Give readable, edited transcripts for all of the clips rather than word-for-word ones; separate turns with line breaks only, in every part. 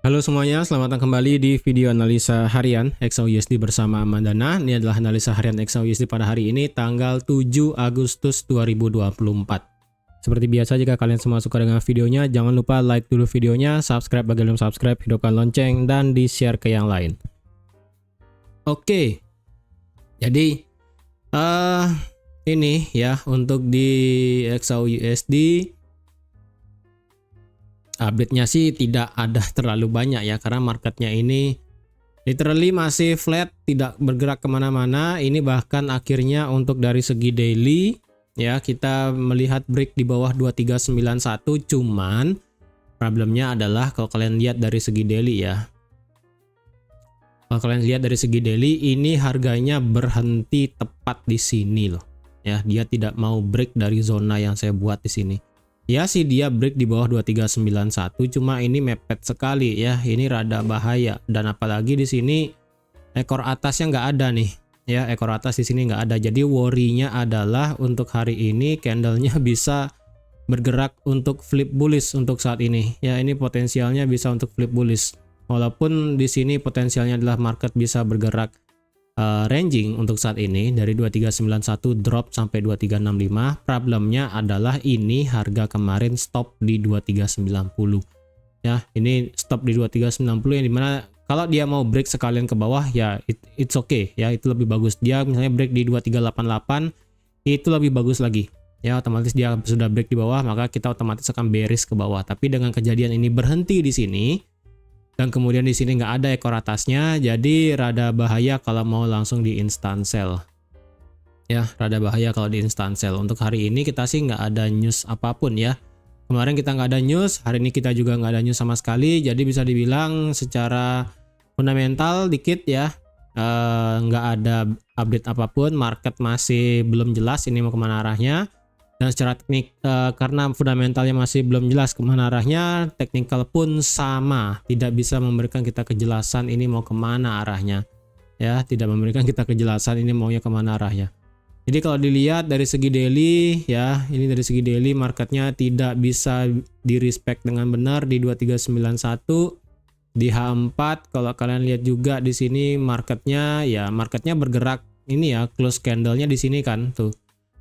Halo semuanya, selamat datang kembali di video analisa harian XAUUSD bersama Mandana. Ini adalah analisa harian XAUUSD pada hari ini tanggal 7 Agustus 2024. Seperti biasa, jika kalian semua suka dengan videonya, jangan lupa like dulu videonya, subscribe bagi yang belum subscribe, hidupkan lonceng, dan di-share ke yang lain. Oke, jadi ini ya untuk di XAUUSD. Update-nya sih tidak ada terlalu banyak ya, karena marketnya ini literally masih flat, tidak bergerak kemana-mana. Ini bahkan akhirnya untuk dari segi daily ya, kita melihat break di bawah 2391. Cuman problemnya adalah kalau kalian lihat dari segi daily ya, kalau kalian lihat dari segi daily, ini harganya berhenti tepat di sini loh ya. Dia tidak mau break dari zona yang saya buat di sini. Ya sih, dia break di bawah 2391, cuma ini mepet sekali ya. Ini rada bahaya, dan apalagi di sini ekor atasnya nggak ada nih ya. Ekor atas di sini nggak ada. Jadi worry-nya adalah untuk hari ini candlenya bisa bergerak untuk flip bullish untuk saat ini ya. Ini potensialnya bisa untuk flip bullish, walaupun di sini potensialnya adalah market bisa bergerak ranging untuk saat ini dari 2391 drop sampai 2365. Problemnya adalah ini harga kemarin stop di 2390 ya. Ini stop di 2390 yang dimana kalau dia mau break sekalian ke bawah ya it's okay ya, itu lebih bagus. Dia misalnya break di 2388 itu lebih bagus lagi ya, otomatis dia sudah break di bawah, maka kita otomatis akan bearish ke bawah. Tapi dengan kejadian ini berhenti di sini dan kemudian di sini nggak ada ekor atasnya, jadi rada bahaya kalau mau langsung di instant sell ya. Rada bahaya kalau di instant sell. Untuk hari ini kita sih nggak ada news apapun ya. Kemarin kita nggak ada news, hari ini kita juga nggak ada news sama sekali. Jadi bisa dibilang secara fundamental dikit ya, nggak ada update apapun. Market masih belum jelas ini mau kemana arahnya. Dan secara teknik, karena fundamentalnya masih belum jelas kemana arahnya, technical pun sama, tidak bisa memberikan kita kejelasan ini mau kemana arahnya ya, tidak memberikan kita kejelasan ini maunya kemana arahnya. Jadi kalau dilihat dari segi daily ya, ini dari segi daily marketnya tidak bisa di respect dengan benar di 2391 di H4. Kalau kalian lihat juga di sini marketnya ya, marketnya bergerak ini ya, close candlenya di sini kan tuh.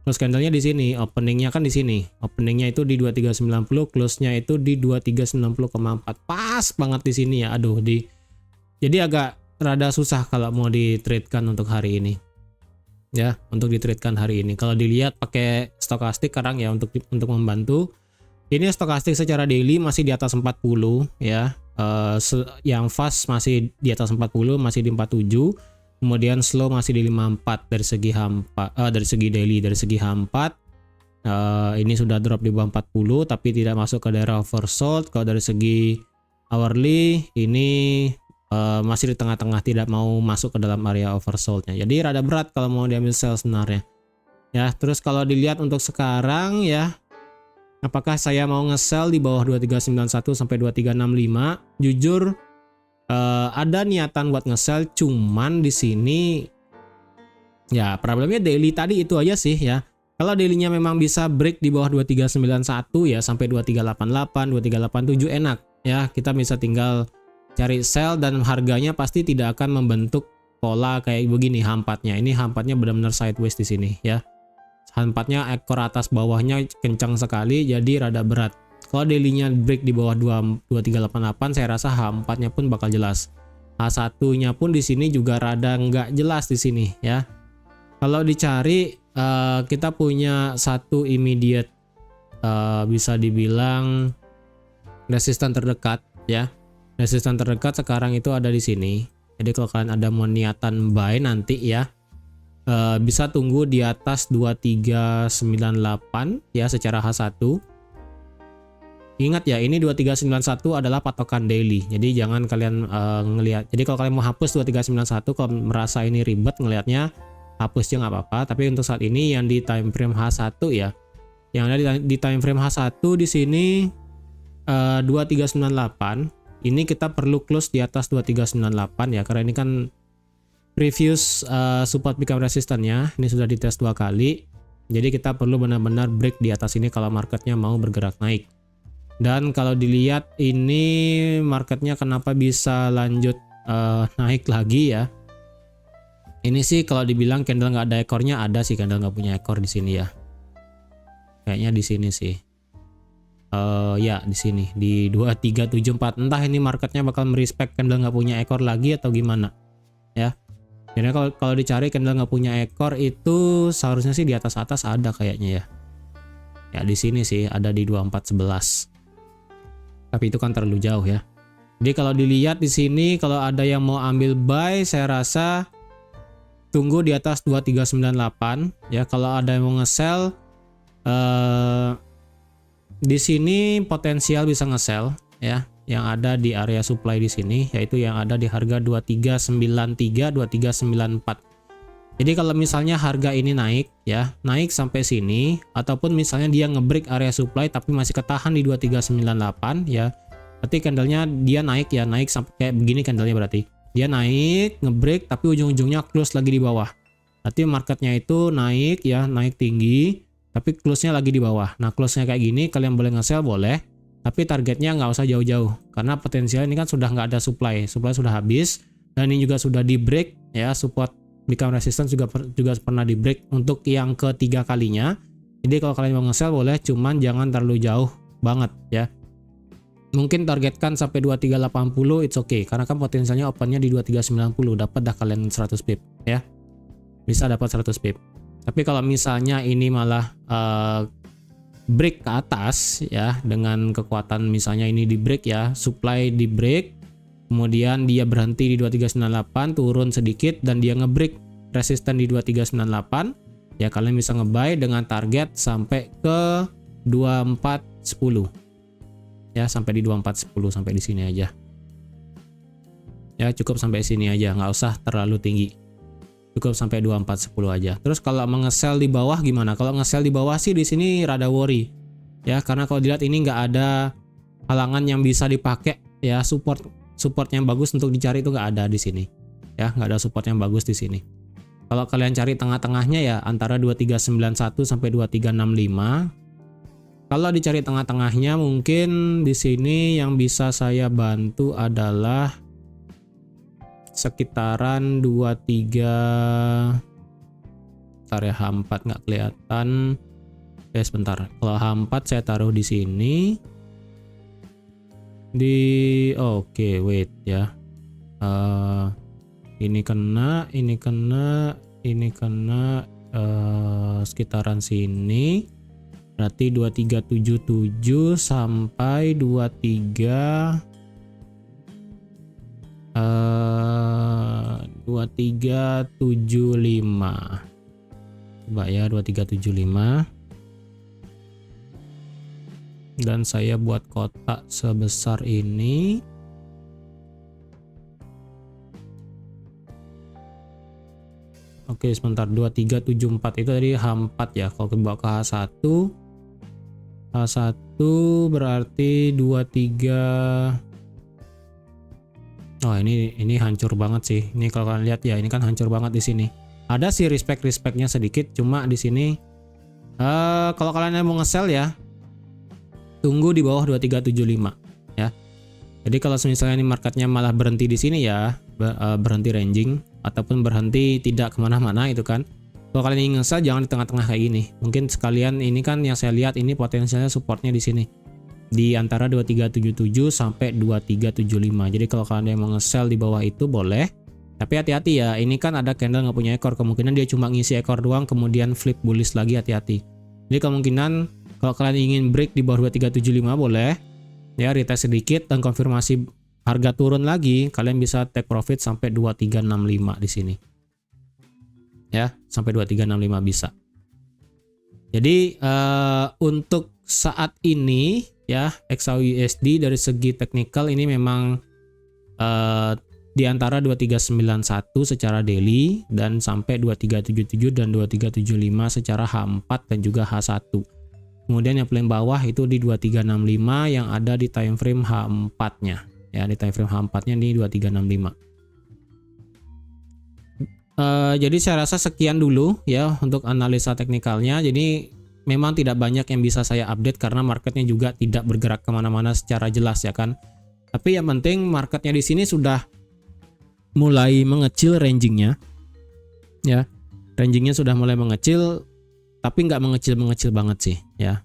Close candlenya di sini, openingnya kan di sini. Openingnya itu di 2390, close-nya itu di 2390,4. Pas banget di sini ya. Aduh, jadi agak rada susah kalau mau di-trade-kan untuk hari ini. Ya, untuk di-trade-kan hari ini. Kalau dilihat pakai stokastik sekarang ya untuk membantu. Ini stokastik secara daily masih di atas 40 ya. Yang fast masih di atas 40, masih di 47. Kemudian slow masih di 54 dari segi H4, dari segi daily. Dari segi H4 ini sudah drop di bawah 40 tapi tidak masuk ke daerah oversold. Kalau dari segi hourly ini masih di tengah-tengah, tidak mau masuk ke dalam area oversoldnya. Jadi rada berat kalau mau diambil sell sebenarnya ya. Terus kalau dilihat untuk sekarang ya, apakah saya mau nge-sell di bawah 2391 sampai 2365? Jujur ada niatan buat nge-sell, cuman di sini ya problemnya daily tadi itu aja sih ya. Kalau dailynya memang bisa break di bawah 2391 ya sampai 2388, 2387 enak ya. Kita bisa tinggal cari sell dan harganya pasti tidak akan membentuk pola kayak begini H4-nya. Ini H4-nya benar-benar sideways di sini ya. H4-nya ekor atas bawahnya kencang sekali, jadi rada berat. Kalau dailynya break di bawah 2388, saya rasa H4-nya pun bakal jelas. H1-nya pun di sini juga rada nggak jelas di sini ya. Kalau dicari kita punya satu immediate bisa dibilang resistan terdekat ya. Resistan terdekat sekarang itu ada di sini. Jadi kalau kalian ada mau niatan buy nanti ya, bisa tunggu di atas 2398 ya secara H1. Ingat ya, ini 2391 adalah patokan daily. Jadi jangan kalian ngelihat. Jadi kalau kalian mau hapus 2391, kalau merasa ini ribet ngelihatnya, hapus aja nggak apa-apa. Tapi untuk saat ini yang di time frame H1 ya, yang ada di time frame H1 di sini 2398, ini kita perlu close di atas 2398 ya, karena ini kan previous support become resistance-nya ini sudah dites 2 kali. Jadi kita perlu benar-benar break di atas ini kalau marketnya mau bergerak naik. Dan kalau dilihat ini marketnya kenapa bisa lanjut naik lagi ya. Ini sih kalau dibilang candle nggak ada ekornya, ada sih candle nggak punya ekor di sini ya. Kayaknya di sini sih. Ya di sini di 2374. Entah ini marketnya bakal merespect candle nggak punya ekor lagi atau gimana ya. Jadi kalau dicari candle nggak punya ekor itu seharusnya sih di atas ada kayaknya ya. Ya di sini sih ada di 2411. Tapi itu kan terlalu jauh ya. Jadi kalau dilihat di sini kalau ada yang mau ambil buy, saya rasa tunggu di atas 2398 ya. Kalau ada yang mau nge-sell di sini potensial bisa nge-sell ya. Yang ada di area supply di sini yaitu yang ada di harga 2393, 2394. Jadi kalau misalnya harga ini naik ya, naik sampai sini ataupun misalnya dia ngebreak area supply tapi masih ketahan di 2398 ya. Berarti candlenya dia naik ya, naik sampai kayak begini candlenya berarti. Dia naik, ngebreak tapi ujung-ujungnya close lagi di bawah. Berarti marketnya itu naik ya, naik tinggi tapi close-nya lagi di bawah. Nah, close-nya kayak gini kalian boleh nge-sell boleh, tapi targetnya nggak usah jauh-jauh karena potensial ini kan sudah nggak ada supply sudah habis dan ini juga sudah di break ya, support become resistance juga pernah di break untuk yang ketiga kalinya. Jadi kalau kalian mau nge-sell boleh, cuman jangan terlalu jauh banget ya. Mungkin targetkan sampai 2380 it's okay karena kan potensialnya opennya di 2390, dapat dah kalian 100 pip ya. Bisa dapat 100 pip. Tapi kalau misalnya ini malah break ke atas ya dengan kekuatan misalnya ini di break ya, supply di break, kemudian dia berhenti di 2398, turun sedikit dan dia ngebreak resisten di 2398 ya, kalian bisa ngebuy dengan target sampai ke 2410 ya, sampai di 2410, sampai di sini aja ya, cukup sampai sini aja, nggak usah terlalu tinggi, cukup sampai 2410 aja. Terus kalau nge-sell di bawah gimana? Kalau nge-sell di bawah sih di sini rada worry ya, karena kalau dilihat ini nggak ada halangan yang bisa dipakai ya, support yang bagus untuk dicari itu nggak ada di sini ya, nggak ada support yang bagus di sini. Kalau kalian cari tengah-tengahnya ya antara 2391 sampai 2365. Kalau dicari tengah-tengahnya mungkin di sini yang bisa saya bantu adalah sekitaran 23. Bentar ya, H4 nggak kelihatan. Sebentar. Kalau H4 saya taruh di sini. Oke, wait ya. Ini kena sekitaran sini. Berarti 2377 sampai 2375. Coba ya 2375. Dan saya buat kotak sebesar ini. Oke, sebentar, 2374 itu tadi H4 ya. Kalau dibawa ke H1 berarti 23. Oh, ini hancur banget sih. Ini kalau kalian lihat ya, ini kan hancur banget di sini. Ada sih respect-respectnya sedikit, cuma di sini kalau kalian mau nge-sell ya, tunggu di bawah 2375 ya. Jadi kalau misalnya ini marketnya malah berhenti di sini ya, berhenti ranging ataupun berhenti tidak kemana-mana itu kan. Kalau kalian ingin nge-sell jangan di tengah-tengah kayak gini. Mungkin sekalian ini kan yang saya lihat ini potensialnya supportnya di sini. Di antara 2377 sampai 2375. Jadi kalau kalian mau nge-sell di bawah itu boleh. Tapi hati-hati ya, ini kan ada candle nggak punya ekor. Kemungkinan dia cuma ngisi ekor doang kemudian flip bullish lagi, hati-hati. Jadi kemungkinan kalau kalian ingin break di bawah 2375 boleh. Ya, retest sedikit dan konfirmasi harga turun lagi, kalian bisa take profit sampai 2365 di sini. Ya, sampai 2365 bisa. Jadi untuk saat ini ya, XAUUSD dari segi teknikal ini memang di antara 2391 secara daily dan sampai 2377 dan 2375 secara H4 dan juga H1. Kemudian yang paling bawah itu di 2365 yang ada di time frame H4-nya. Ya, di time frame H4-nya di 2365. Jadi saya rasa sekian dulu ya untuk analisa teknikalnya. Jadi memang tidak banyak yang bisa saya update karena marketnya juga tidak bergerak kemana-mana secara jelas ya kan. Tapi yang penting marketnya di sini sudah mulai mengecil rangingnya, ya. Rangingnya sudah mulai mengecil, tapi nggak mengecil banget sih, ya.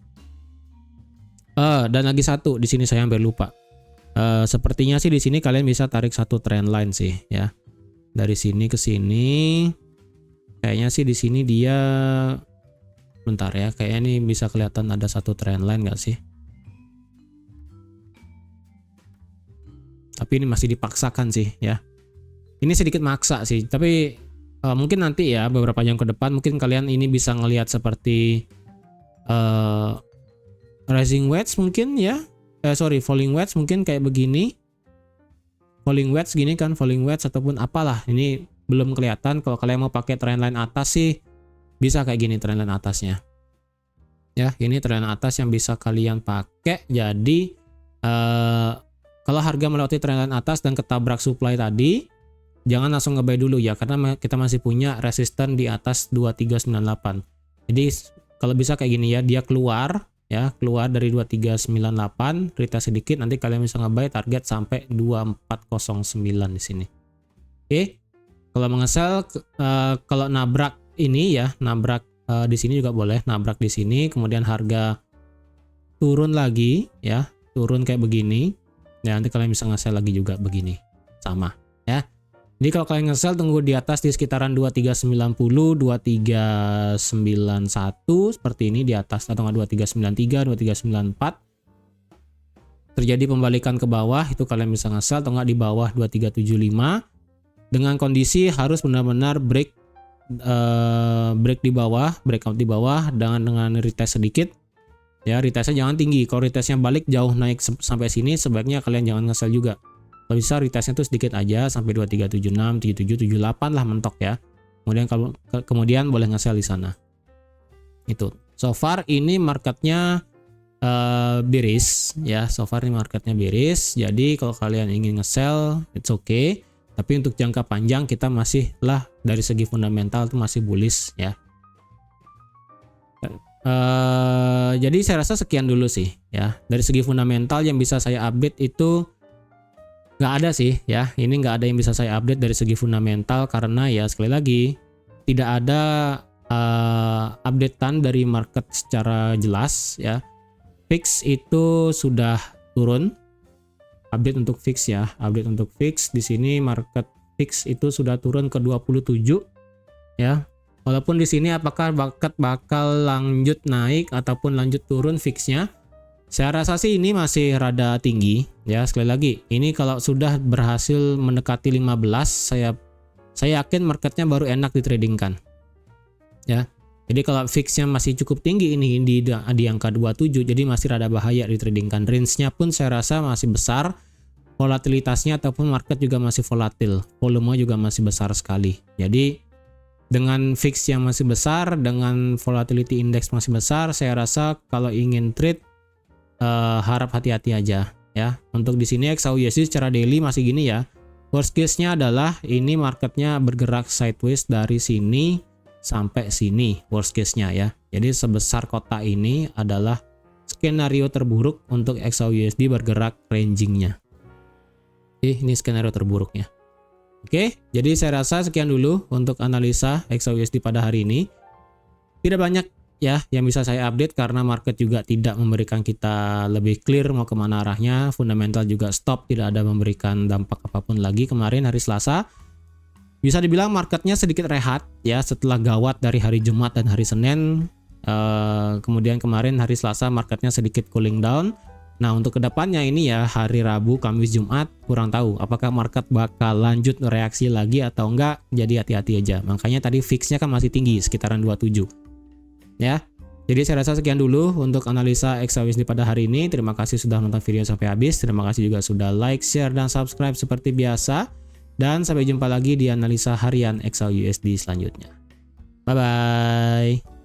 Dan lagi satu di sini saya hampir lupa. Sepertinya sih di sini kalian bisa tarik satu trend line sih, ya. Dari sini ke sini, kayaknya sih di sini dia, bentar ya, kayaknya ini bisa kelihatan ada satu trend line nggak sih? Tapi ini masih dipaksakan sih, ya. Ini sedikit maksa sih, tapi mungkin nanti ya beberapa jam ke depan mungkin kalian ini bisa ngelihat seperti rising wedge mungkin ya. Falling wedge mungkin kayak begini. Falling wedge gini kan, falling wedge ataupun apalah. Ini belum kelihatan. Kalau kalian mau pakai trendline atas sih bisa kayak gini trendline atasnya. Ya, ini trendline atas yang bisa kalian pakai. Jadi kalau harga melewati trendline atas dan ketabrak supply tadi, jangan langsung nge-buy dulu ya, karena kita masih punya resisten di atas 2398. Jadi kalau bisa kayak gini ya, dia keluar dari 2398, retest sedikit, nanti kalian bisa nge-buy target sampai 2409 di sini. Oke. Kalau mengesel, kalau nabrak ini ya, nabrak di sini juga boleh, nabrak di sini, kemudian harga turun lagi ya, turun kayak begini. Ya, nanti kalian bisa nge-sell lagi juga begini. Sama ya. Jadi kalau kalian nge-sell tunggu di atas di sekitaran 2390, 2391 seperti ini di atas, atau enggak 2393, 2394. Terjadi pembalikan ke bawah, itu kalian bisa nge-sell, atau enggak di bawah 2375 dengan kondisi harus benar-benar break di bawah, breakout di bawah dengan retest sedikit. Ya, retestnya jangan tinggi. Kalau retestnya balik jauh naik sampai sini, sebaiknya kalian jangan nge-sell juga. Kalau bisa retestnya tuh sedikit aja sampai 2376, 77, 78 lah mentok ya. Kemudian boleh nge-sell di sana. Itu. So far ini marketnya bearish ya. So far ini marketnya bearish. Jadi kalau kalian ingin nge-sell, it's okay. Tapi untuk jangka panjang kita masih lah dari segi fundamental tuh masih bullish ya. Jadi saya rasa sekian dulu sih ya. Dari segi fundamental yang bisa saya update itu nggak ada sih ya. Ini nggak ada yang bisa saya update dari segi fundamental karena ya sekali lagi tidak ada updatean dari market secara jelas ya. Fix itu sudah turun. Update untuk fix ya. Update untuk fix di sini market fix itu sudah turun ke 27 ya. Walaupun di sini apakah market bakal lanjut naik ataupun lanjut turun fixnya, saya rasa sih ini masih rada tinggi ya. Sekali lagi, ini kalau sudah berhasil mendekati 15, saya yakin marketnya baru enak ditradingkan. Ya. Jadi kalau fixnya masih cukup tinggi ini di angka 27, jadi masih rada bahaya ditradingkan. Range-nya pun saya rasa masih besar. Volatilitasnya ataupun market juga masih volatil. Volume juga masih besar sekali. Jadi dengan fix yang masih besar, dengan volatility index masih besar, saya rasa kalau ingin trade harap hati-hati aja ya. Untuk di sini XAUUSD secara daily masih gini ya. Worst case-nya adalah ini marketnya bergerak sideways dari sini sampai sini, worst case-nya ya. Jadi sebesar kotak ini adalah skenario terburuk untuk XAUUSD bergerak ranging-nya. Ini skenario terburuknya. Oke, jadi saya rasa sekian dulu untuk analisa XAUUSD pada hari ini. Tidak banyak ya yang bisa saya update karena market juga tidak memberikan kita lebih clear mau kemana arahnya. Fundamental juga stop, tidak ada memberikan dampak apapun lagi. Kemarin hari Selasa bisa dibilang marketnya sedikit rehat ya setelah gawat dari hari Jumat dan hari Senin. Kemudian kemarin hari Selasa marketnya sedikit cooling down. Nah untuk kedepannya ini ya hari Rabu, Kamis, Jumat kurang tahu apakah market bakal lanjut reaksi lagi atau enggak. Jadi hati-hati aja. Makanya tadi fixnya kan masih tinggi sekitaran 27 ya. Jadi saya rasa sekian dulu untuk analisa XAUUSD pada hari ini. Terima kasih sudah nonton video sampai habis. Terima kasih juga sudah like, share, dan subscribe seperti biasa. Dan sampai jumpa lagi di analisa harian XAUUSD selanjutnya. Bye-bye.